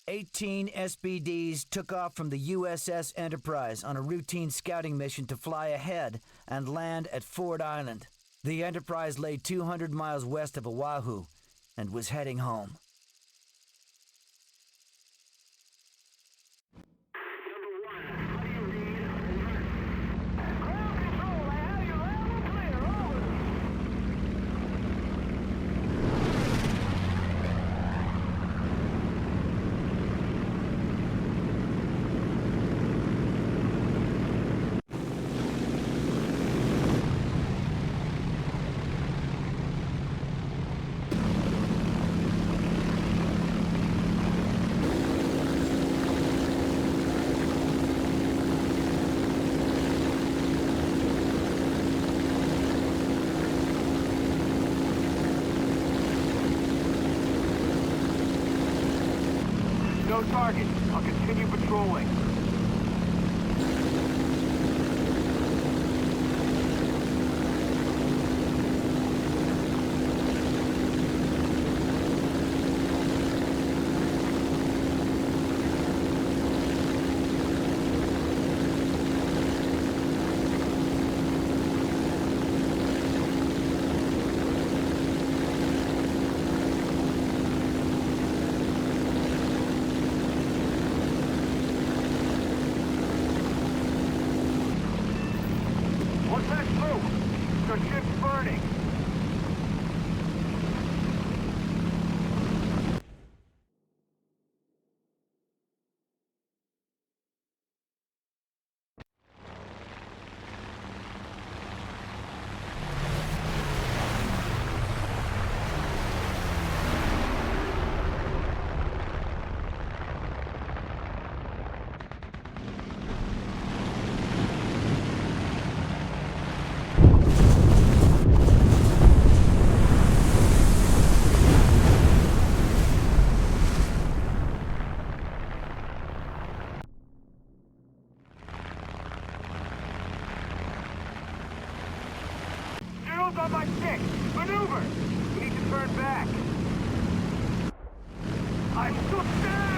18 SBDs took off from the USS Enterprise on a routine scouting mission to fly ahead and land at Ford Island. The Enterprise lay 200 miles west of Oahu and was heading home. No target. I'll continue patrolling. What's that smoke? Your ship's burning. Shields on my stick! Maneuver! We need to turn back. I'm stood down!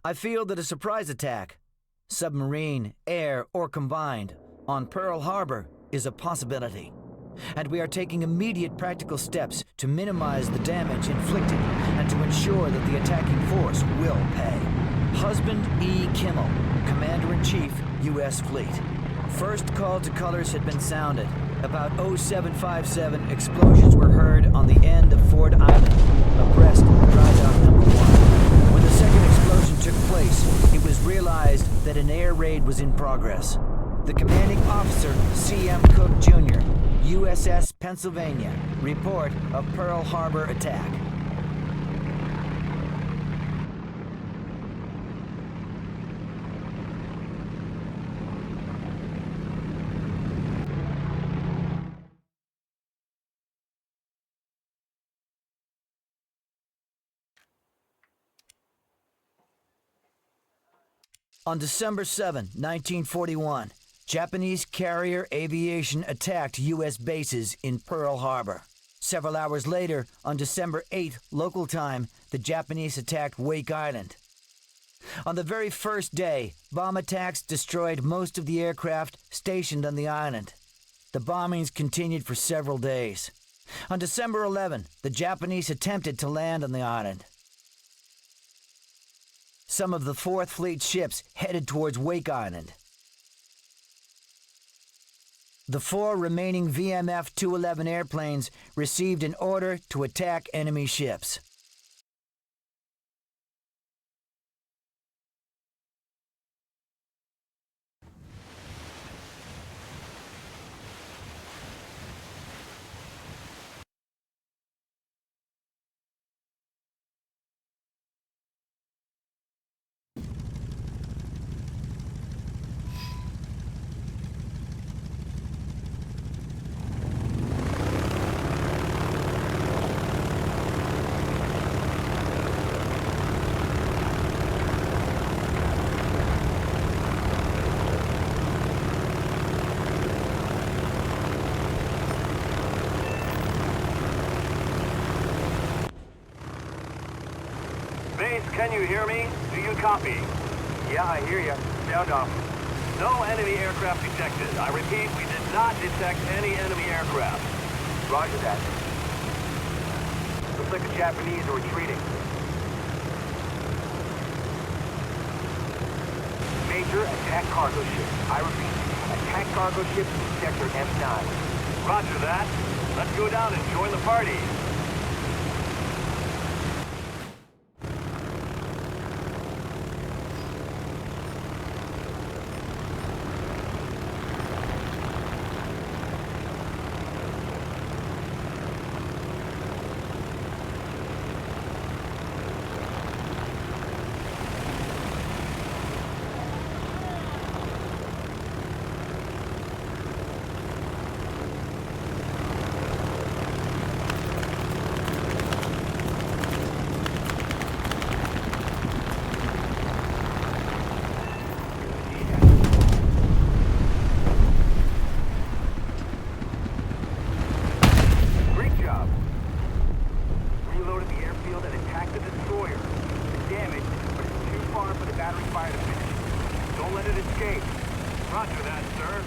I feel that a surprise attack, submarine, air, or combined, on Pearl Harbor is a possibility. And we are taking immediate practical steps to minimize the damage inflicted and to ensure that the attacking force will pay. Husband E. Kimmel, Commander-in-Chief, U.S. Fleet. First call to colors had been sounded. About 0757, explosions were heard on the end of Ford Island, abreast Dry Dock Number 1. When the second explosion took place, it was realized that an air raid was in progress. The commanding officer, C.M. Cook, Jr., USS Pennsylvania, report of Pearl Harbor attack. On December 7, 1941, Japanese carrier aviation attacked U.S. bases in Pearl Harbor. Several hours later, on December 8 local time, the Japanese attacked Wake Island. On the very first day, bomb attacks destroyed most of the aircraft stationed on the island. The bombings continued for several days. On December 11, the Japanese attempted to land on the island. Some of the 4th Fleet ships headed towards Wake Island. The 4 remaining VMF-211 airplanes received an order to attack enemy ships. Base, can you hear me? Do you copy? Yeah, I hear you. Sound off. No enemy aircraft detected. I repeat, we did not detect any enemy aircraft. Roger that. Looks like the Japanese are retreating. Major, attack cargo ship. I repeat, attack cargo ship in sector M9. Roger that. Let's go down and join the party. Roger that, sir.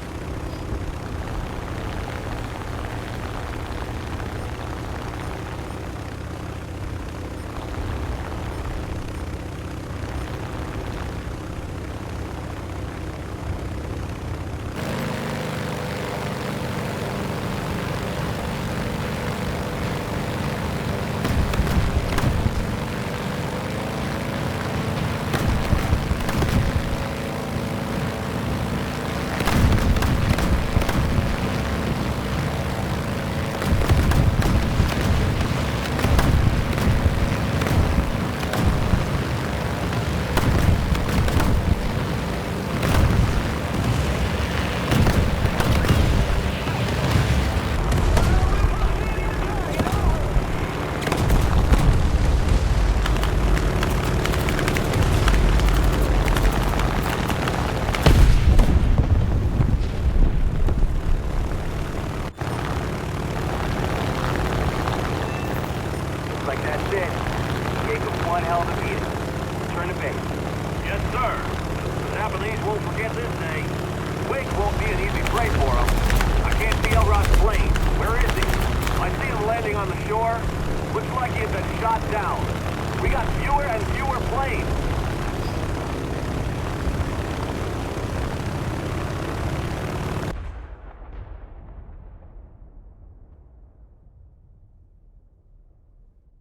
Won't forget this day. Wake won't be an easy prey for them. I Can't see Elrod's plane. Where is he? I see him landing on the shore. Looks like he had been shot down. We got fewer and fewer planes.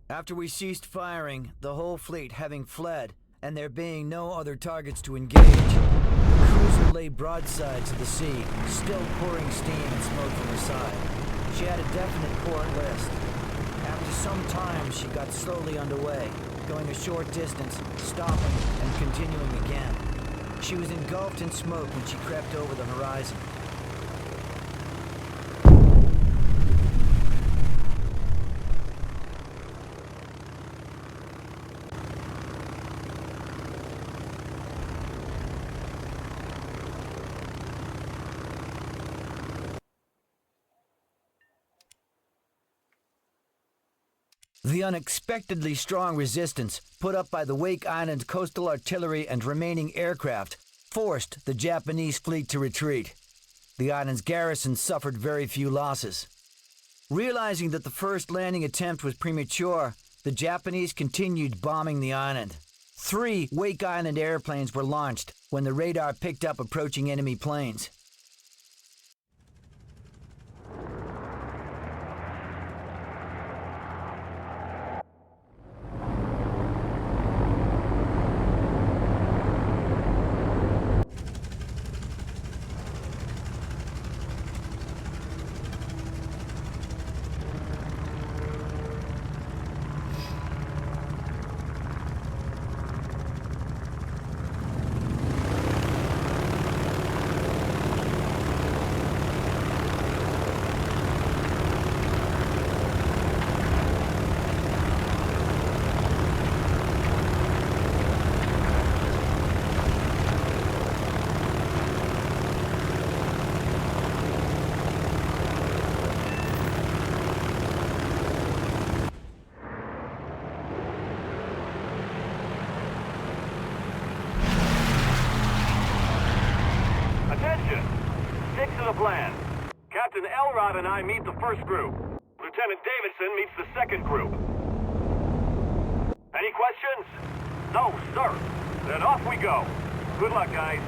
After we ceased firing, the whole fleet having fled, and there being no other targets to engage, the cruiser lay broadside to the sea, still pouring steam and smoke from her side. She had a definite port list. After some time, she got slowly underway, going a short distance, stopping, and continuing again. She was engulfed in smoke when she crept over the horizon. The unexpectedly strong resistance put up by the Wake Island coastal artillery and remaining aircraft forced the Japanese fleet to retreat. The island's garrison suffered very few losses. Realizing that the first landing attempt was premature, the Japanese continued bombing the island. 3 Wake Island airplanes were launched when the radar picked up approaching enemy planes. Stick to the plan. Captain Elrod and I meet the first group. Lieutenant Davidson meets the second group. Any questions? No, sir. Then off we go. Good luck, guys.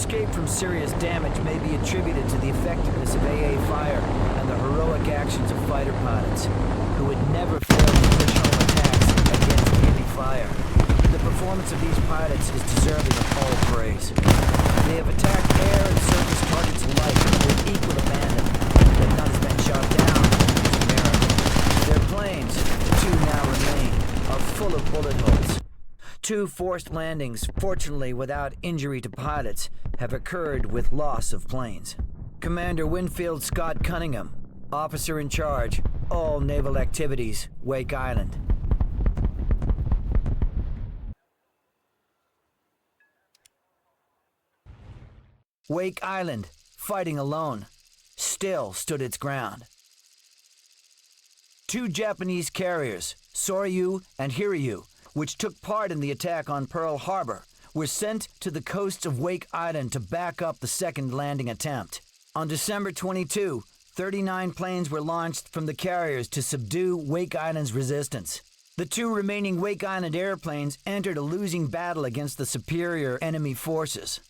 escape from serious damage may be attributed to the effectiveness of AA fire and the heroic actions of fighter pilots, who would never fail to push home attacks against enemy fire. The performance of these pilots is deserving of all praise. They have attacked air and surface targets alike with equal abandon, yet none has been shot down. It's a miracle. Their planes, 2 now remain, are full of bullet holes. 2 forced landings, fortunately without injury to pilots, have occurred with loss of planes. Commander Winfield Scott Cunningham, officer in charge, all naval activities, Wake Island. Wake Island, fighting alone, still stood its ground. 2 Japanese carriers, Soryu and Hiryu, which took part in the attack on Pearl Harbor, were sent to the coasts of Wake Island to back up the second landing attempt. On December 22, 39 planes were launched from the carriers to subdue Wake Island's resistance. The 2 remaining Wake Island airplanes entered a losing battle against the superior enemy forces.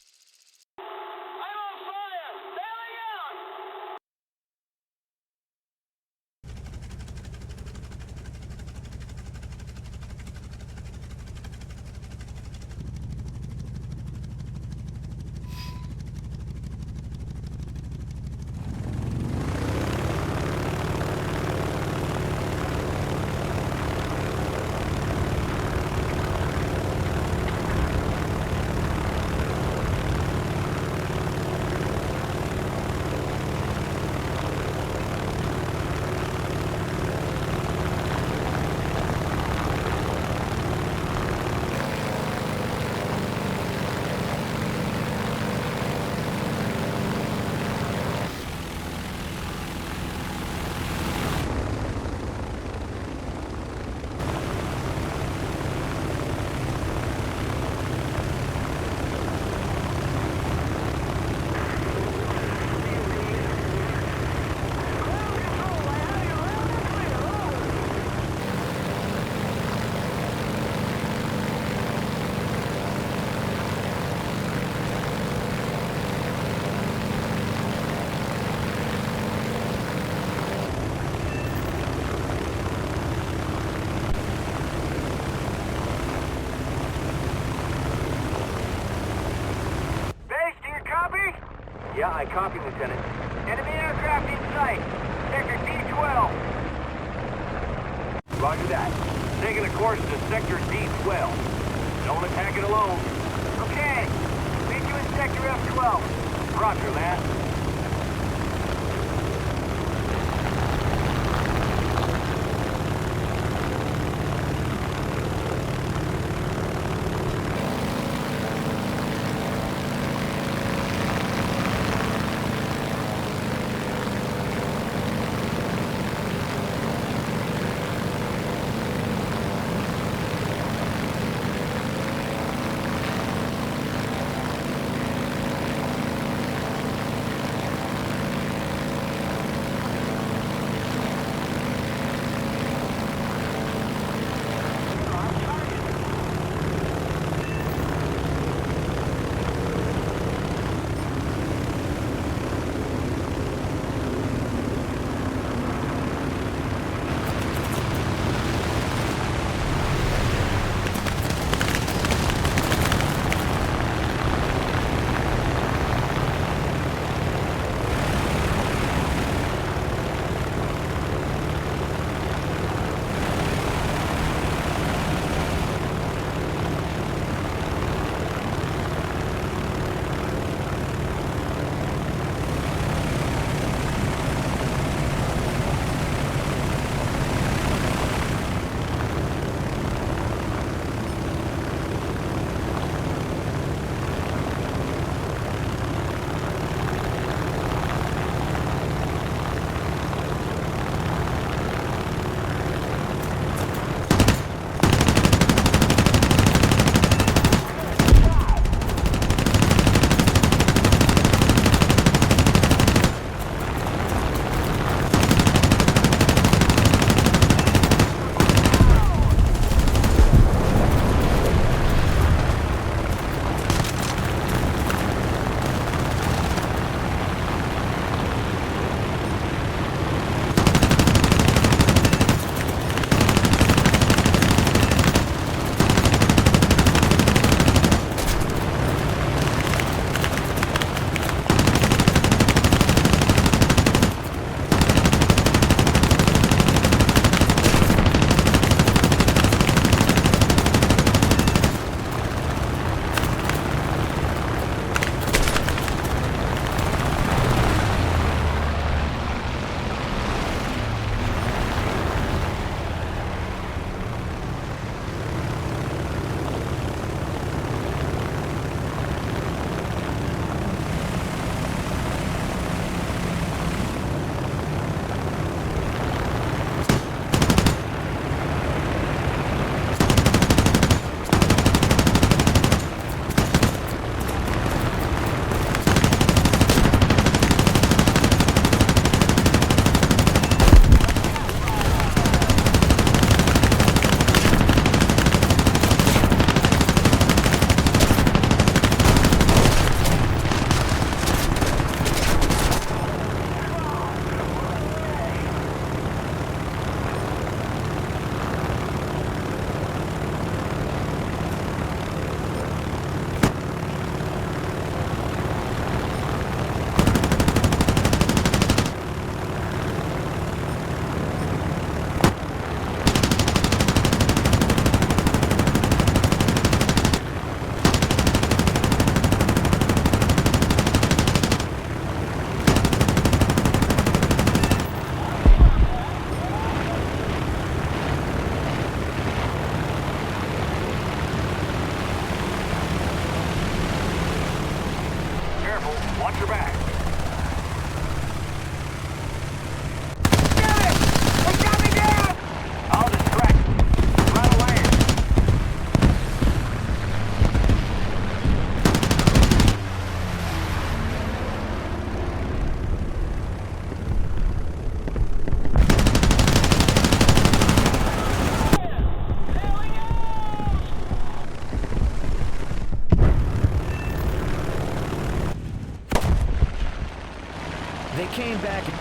Yeah, I copy, Lieutenant. Enemy aircraft in sight. Sector D12. Roger that. Taking a course to Sector D12. Don't attack it alone. Okay. Meet you in Sector F12. Roger that.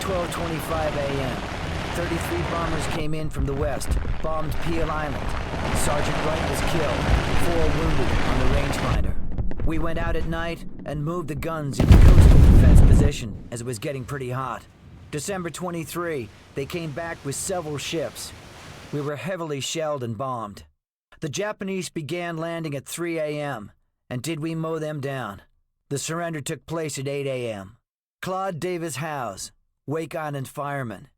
12:25 a.m. 33 bombers came in from the west, bombed Peel Island. Sergeant Wright was killed, 4 wounded on the rangefinder. We went out at night and moved the guns into coastal defense position as it was getting pretty hot. December 23, they came back with several ships. We were heavily shelled and bombed. The Japanese began landing at 3 a.m., and did we mow them down? The surrender took place at 8 a.m. Claude Davis Howes, Wake Island fireman.